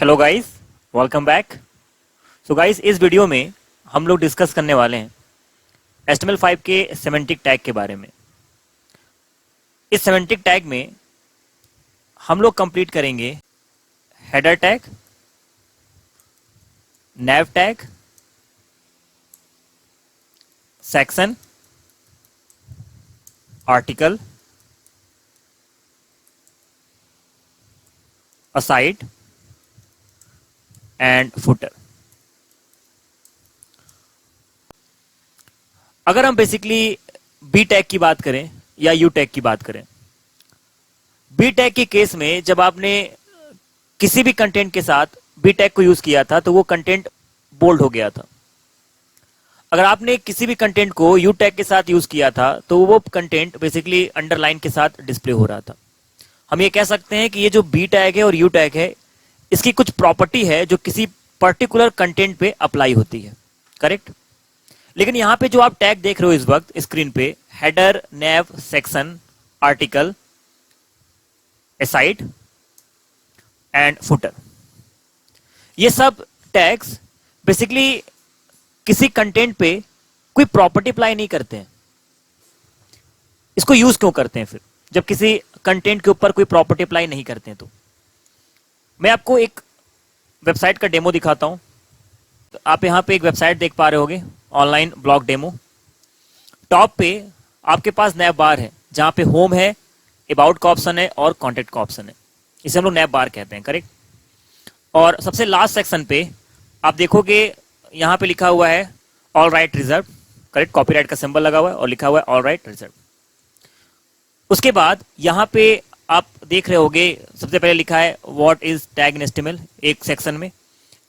Hello guys, welcome back. So guys, इस video में हम लोग डिस्कस करने वाले हैं HTML5 के सेमेंटिक टैग के बारे में। इस सेमेंटिक टैग में हम लोग कंप्लीट करेंगे header tag, nav tag, section, article, aside and footer. अगर हम बेसिकली बी टैग की बात करें या यू टैग की बात करें, बी टैग के केस में जब आपने किसी भी कंटेंट के साथ बी टैग को यूज किया था तो वो कंटेंट बोल्ड हो गया था। अगर आपने किसी भी कंटेंट को यू टैग के साथ यूज किया था तो वो कंटेंट बेसिकली अंडरलाइन के साथ डिस्प्ले हो रहा था। हम ये कह सकते हैं कि ये जो बी टैग है और यू टैग है, इसकी कुछ प्रॉपर्टी है जो किसी पर्टिकुलर कंटेंट पे अप्लाई होती है, करेक्ट। लेकिन यहां पे जो आप टैग देख रहे हो इस वक्त स्क्रीन पे, header, naive, section, article, aside and footer, ये सब टैग्स बेसिकली किसी कंटेंट पे कोई प्रॉपर्टी अप्लाई नहीं करते हैं। इसको यूज क्यों करते हैं फिर, जब किसी कंटेंट के ऊपर कोई प्रॉपर्टी अप्लाई नहीं करते हैं? तो मैं आपको एक वेबसाइट का डेमो दिखाता हूं। तो आप यहां पे एक वेबसाइट देख पा रहे होगे, ऑनलाइन ब्लॉग डेमो। टॉप पे आपके पास नैव बार है, जहां पे होम है, अबाउट का ऑप्शन है और कॉन्टेक्ट का ऑप्शन है। इसे हम लोग नैव बार कहते हैं, करेक्ट। और सबसे लास्ट सेक्शन पे आप देखोगे यहां पे लिखा हुआ है all right reserve, correct. Copyright का सिंबल लगा हुआ है और लिखा हुआ है ऑल राइट रिजर्व। उसके बाद यहां पे आप देख रहे होगे सबसे पहले लिखा है what is tag in HTML एक सेक्शन में,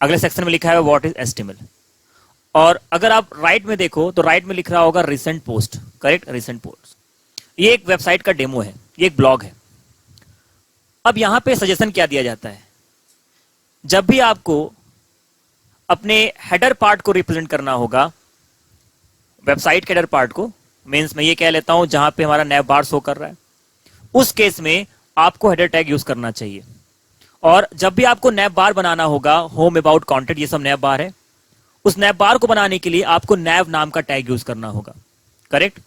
अगले सेक्शन में लिखा है व्हाट इज HTML। और अगर आप राइट में देखो तो राइट में लिख रहा होगा recent post, correct, recent post. ये एक वेबसाइट का डेमो है, ये एक ब्लॉग है। अब यहां पे सजेशन क्या दिया जाता है, जब भी आपको अपने हेडर पार्ट को रिप्रेजेंट करना होगा, वेबसाइट के हेडर पार्ट को, मींस मैं ये कह लेता हूं जहां पे हमारा नैव बार शो कर रहा है, उस केस में आपको हेडर टैग यूज करना चाहिए। और जब भी आपको नैव बार बनाना होगा, होम, अबाउट, कॉन्टेक्ट, ये सब नैव बार है, उस नैव बार को बनाने के लिए आपको नैव नाम का टैग यूज करना होगा, करेक्ट।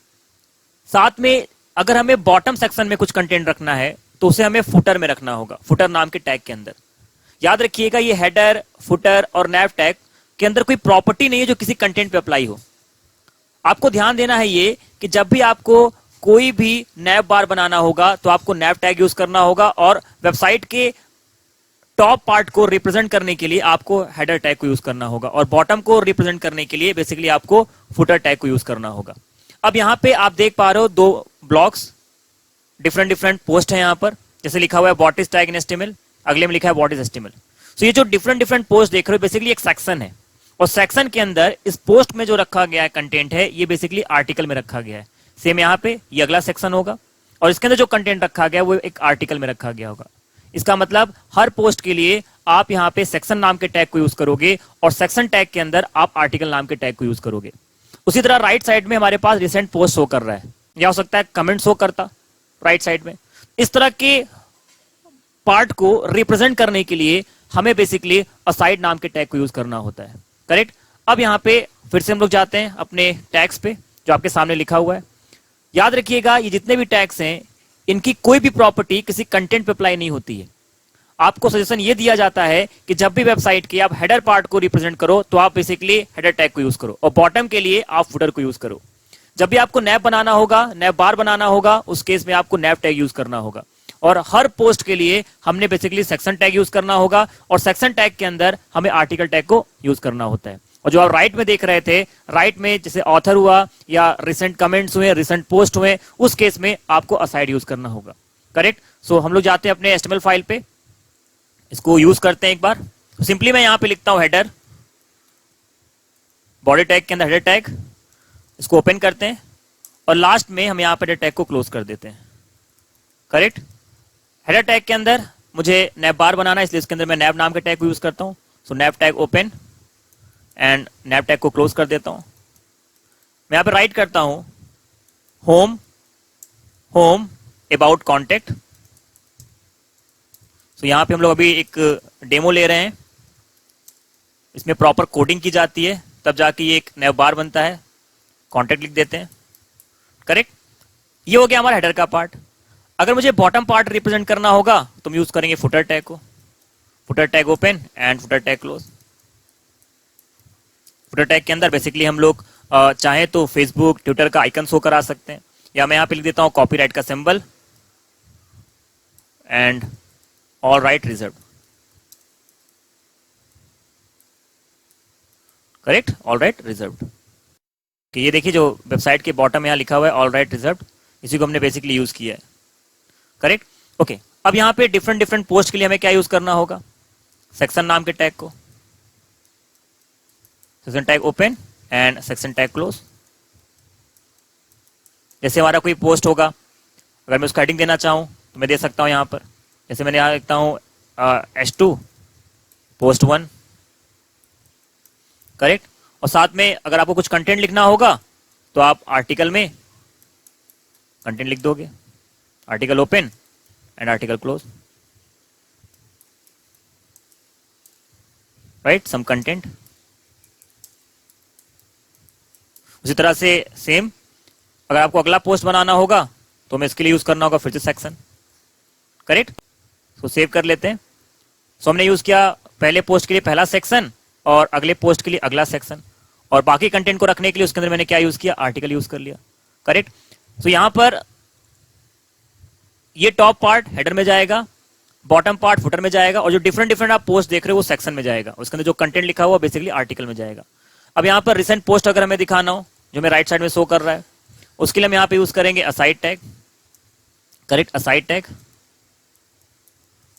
साथ में अगर हमें बॉटम सेक्शन में कुछ कंटेंट रखना है तो उसे हमें फुटर में रखना होगा, फुटर नाम के टैग के अंदर। याद रखिएगा, ये हेडर, फुटर और नैव टैग के अंदर कोई प्रॉपर्टी नहीं है जो किसी कंटेंट पे अप्लाई हो। आपको ध्यान देना है ये कि जब भी आपको कोई भी नैव बार बनाना होगा तो आपको नैव टैग यूज करना होगा, और वेबसाइट के टॉप पार्ट को रिप्रेजेंट करने के लिए आपको हेडर टैग को यूज करना होगा, और बॉटम को रिप्रेजेंट करने के लिए बेसिकली आपको फुटर टैग को यूज करना होगा। अब यहां पे आप देख पा रहे हो दो ब्लॉक्स, डिफरेंट डिफरेंट पोस्ट है। यहां पर जैसे लिखा हुआ है what is tag in HTML, अगले में लिखा है व्हाट इज HTML। सो ये जो डिफरेंट डिफरेंट पोस्ट देख रहे हो बेसिकली एक सेक्शन है, और सेक्शन के अंदर इस पोस्ट में जो रखा गया है कंटेंट है, ये बेसिकली आर्टिकल में रखा गया है। सेम यहां पे ये अगला सेक्शन होगा, और इसके अंदर जो कंटेंट रखा गया है वो एक आर्टिकल में रखा गया होगा। इसका मतलब हर पोस्ट के लिए आप यहां पे सेक्शन नाम के टैग को यूज करोगे, और सेक्शन टैग के अंदर आप आर्टिकल नाम के टैग को यूज करोगे। उसी तरह राइट साइड में हमारे पास रिसेंट पोस्ट शो कर रहा है, या हो सकता है कमेंट शो करता राइट साइड में। इस तरह के पार्ट को रिप्रेजेंट करने के लिए हमें बेसिकली असाइड नाम के टैग को यूज करना होता है, करेक्ट। अब यहां पे फिर से हम लोग जाते हैं अपने टैग्स पे जो आपके सामने लिखा हुआ है। याद रखिएगा, ये जितने भी टैग्स हैं इनकी कोई भी प्रॉपर्टी किसी कंटेंट पे अप्लाई नहीं होती है। आपको सजेशन ये दिया जाता है कि जब भी वेबसाइट के आप हेडर पार्ट को रिप्रेजेंट करो तो आप बेसिकली हेडर टैग को यूज करो, और बॉटम के लिए आप फुटर को यूज करो। जब भी आपको नैव बनाना होगा, नैव बार बनाना होगा, उस केस में आपको नैव टैग यूज करना होगा। और हर पोस्ट के लिए हमने बेसिकली सेक्शन टैग यूज करना होगा, और सेक्शन टैग के अंदर हमें आर्टिकल टैग को यूज करना होता है। और जो आप राइट में देख रहे थे, राइट में जैसे ऑथर हुआ या रिसेंट कमेंट्स हुए, रिसेंट पोस्ट हुए, उस केस में आपको असाइड यूज करना होगा, करेक्ट। सो हम लोग जाते हैं अपने HTML फाइल पे, इसको यूज करते हैं एक बार। सिंपली मैं यहां पे लिखता हूं हेडर, बॉडी टैग के अंदर हेडर टैग, इसको ओपन करते हैं, और लास्ट में हम यहां पे हेडर टैग को क्लोज कर देते हैं, करेक्ट। हेडर टैग के अंदर मुझे नैव बार बनाना है, इसलिए इसके अंदर मैं नैव नाम के टैग को यूज करता हूं। So nav tag open and nav tag को क्लोज कर देता हूं। मैं यहां पे राइट करता हूं home, home, about, contact, so यहाँ पे हम लोग अभी एक डेमो ले रहे हैं, इसमें प्रॉपर कोडिंग की जाती है, तब जाके ये एक नैव बार बनता है। कॉन्टेक्ट लिख देते हैं, करेक्ट। ये हो गया हमारा हेडर का पार्ट। अगर मुझे बॉटम पार्ट रिप्रेजेंट करना होगा तो हम यूज करेंगे फुटर टैग को। Footer tag open and footer tag close. Footer tag के अंदर बेसिकली हम लोग चाहे तो फेसबुक ट्विटर का आइकन शो करा सकते हैं, या मैं यहाँ पे लिख देता हूँ कॉपीराइट का symbol and all right reserve, correct, all right reserve. कि ये देखिए जो वेबसाइट के बॉटम यहाँ लिखा हुआ है ऑल राइट रिजर्व, इसी को हमने बेसिकली यूज किया है, करेक्ट। ओके, अब यहाँ पे डिफरेंट डिफरेंट पोस्ट के लिए हमें क्या यूज करना होगा, सेक्शन नाम के टैग को। Section tag open and section tag close. जैसे हमारा कोई पोस्ट होगा, अगर मैं उसका हेडिंग देना चाहूं तो मैं दे सकता हूं यहाँ पर। जैसे मैंने यहाँ लिखता हूं H2 पोस्ट 1, करेक्ट। और साथ में अगर आपको कुछ कंटेंट लिखना होगा तो आप आर्टिकल में कंटेंट लिख दोगे, article open and article close, right, some content. उसी तरह से सेम अगर आपको अगला पोस्ट बनाना होगा तो हमें इसके लिए यूज करना होगा फिर से सेक्शन, करेक्ट। तो सेव कर लेते हैं। सो हमने यूज किया पहले पोस्ट के लिए पहला सेक्शन और अगले पोस्ट के लिए अगला सेक्शन, और बाकी कंटेंट को रखने के लिए उसके अंदर मैंने क्या यूज किया, आर्टिकल यूज कर लिया, करेक्ट। तो यहां पर ये टॉप पार्ट हेडर में जाएगा, बॉटम पार्ट फुटर में जाएगा, और जो डिफरेंट डिफरेंट आप पोस्ट देख रहे हो वो सेक्शन में जाएगा। उसके अंदर जो कंटेंट लिखा हुआ बेसिकली आर्टिकल में जाएगा। अब यहाँ पर रिसेंट पोस्ट अगर हमें दिखाना हो, जो मैं राइट साइड में शो कर रहा है, उसके लिए हम यहाँ पे यूज करेंगे aside tag, correct, aside tag.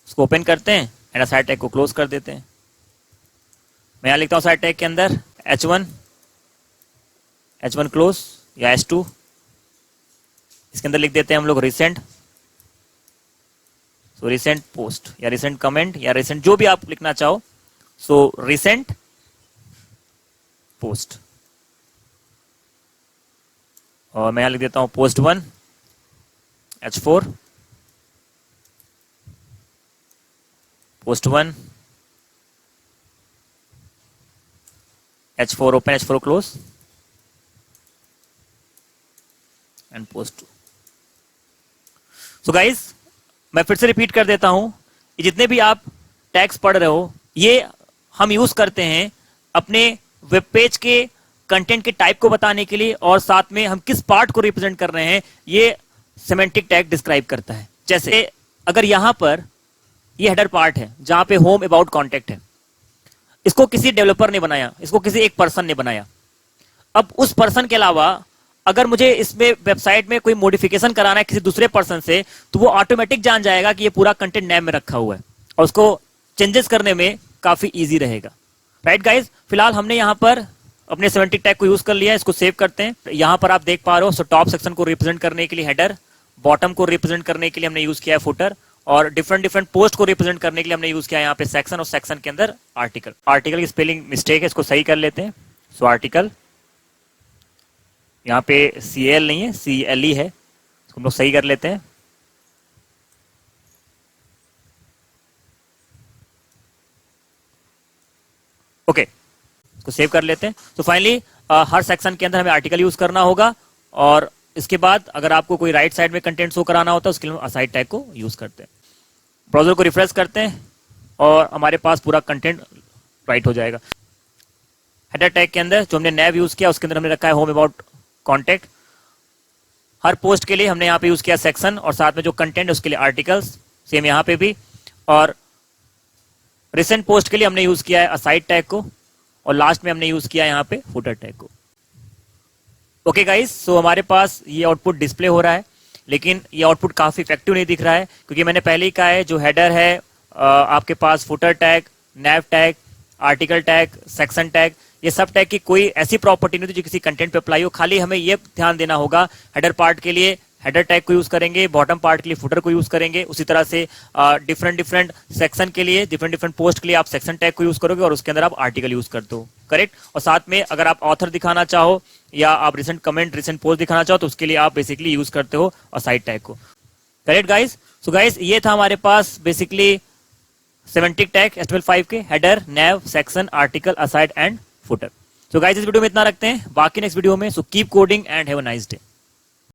उसको ओपन करते हैं एंड असाइड टैग को क्लोज कर देते हैं। मैं यहाँ लिखता हूँ असाइड टैग के अंदर H1 क्लोज या H2। इसके अंदर लिख देते हैं हम लोग रिसेंट। सो रिसेंट पोस्ट या रिसेंट कमेंट या रिसेंट जो भी आप लिखना चाहो, सो रिसेंट पोस्ट। और मैं यहां लिख देता हूं post 1 H4, post 1 H4 open H4 close and post 2। So guys मैं फिर से रिपीट कर देता हूं, ये जितने भी आप टैग्स पढ़ रहे हो ये हम यूज करते हैं अपने वेब पेज के कंटेंट के टाइप को बताने के लिए, और साथ में हम किस पार्ट को रिप्रेजेंट कर रहे हैं ये सेमेंटिक टैग डिस्क्राइब करता है। जैसे अगर यहां पर ये हेडर पार्ट है जहां पे होम अबाउट कॉन्टेक्ट है, इसको किसी डेवलपर ने बनाया, इसको किसी एक पर्सन ने बनाया। अब उस पर्सन के अलावा अगर मुझे इसमें वेबसाइट में कोई मॉडिफिकेशन कराना है किसी दूसरे पर्सन से, तो वो ऑटोमेटिक जान जाएगा कि ये पूरा कंटेंट नेम में रखा हुआ है, और उसको चेंजेस करने में काफी इजी रहेगा, राइट गाइज। फिलहाल हमने यहाँ पर अपने सेमेंटिक टैग को यूज कर लिया है, इसको सेव करते हैं। यहाँ पर आप देख पा रहे हो, सो टॉप सेक्शन को रिप्रेजेंट करने के लिए हेडर, बॉटम को रिप्रेजेंट करने के लिए हमने यूज किया है फुटर, और डिफरेंट डिफरेंट पोस्ट को रिप्रेजेंट करने के लिए हमने यूज किया है यहाँ पे सेक्शन, और सेक्शन के अंदर आर्टिकल। आर्टिकल की स्पेलिंग मिस्टेक है, इसको सही कर लेते हैं। सो आर्टिकल, यहाँ पे CL नहीं है, CLE है, इसको हम लोग सही कर लेते हैं। ओके, इसको सेव कर लेते हैं। तो फाइनली हर सेक्शन के अंदर हमें आर्टिकल यूज करना होगा, और इसके बाद अगर आपको कोई राइट साइड में कंटेंट शो कराना होता है उसके लिए असाइड टैग को यूज करते हैं। ब्राउजर को रिफ्रेश करते हैं और हमारे पास पूरा कंटेंट राइट हो जाएगा। हेडर टैग के अंदर जो हमने नैव यूज किया उसके अंदर हमने रखा है home about contact. Her post के लिए हमने यहाँ पे यूज किया सेक्शन, और साथ में जो कंटेंट है उसके लिए आर्टिकल्स, सेम यहाँ पे भी। और रिसेंट पोस्ट के लिए हमने यूज किया है असाइड टैग को, और लास्ट में हमने यूज किया है यहाँ पे फुटर टैग को। ओके गाइस, सो हमारे पास ये आउटपुट डिस्प्ले हो रहा है, लेकिन ये आउटपुट काफी इफेक्टिव नहीं दिख रहा है, क्योंकि मैंने पहले ही कहा है जो हेडर है आपके पास footer tag, nav tag, article tag, section tag, ये सब टैग की कोई ऐसी प्रॉपर्टी नहीं थी जो किसी कंटेंट पे अप्लाई हो। खाली हमें ये ध्यान देना होगा हेडर पार्ट के लिए हेडर टैग को यूज करेंगे, बॉटम पार्ट के लिए फुटर को यूज करेंगे, उसी तरह से डिफरेंट डिफरेंट सेक्शन के लिए, डिफरेंट डिफरेंट पोस्ट के लिए आप सेक्शन टैग को यूज करोगे, और उसके अंदर आप आर्टिकल यूज करते हो, करेक्ट। और साथ में अगर आप ऑथर दिखाना चाहो या आप रिसेंट कमेंट, रिसेंट पोस्ट दिखाना चाहो तो उसके लिए आप बेसिकली यूज करते हो असाइड टैग को, करेक्ट गाइस। सो गाइस, ये था हमारे पास बेसिकली सेमेंटिक टैग HTML5 के header, naive, section, article, aside and footer. So guys इस वीडियो में इतना रखते हैं, बाकी नेक्स्ट वीडियो में। So keep coding and have a nice day.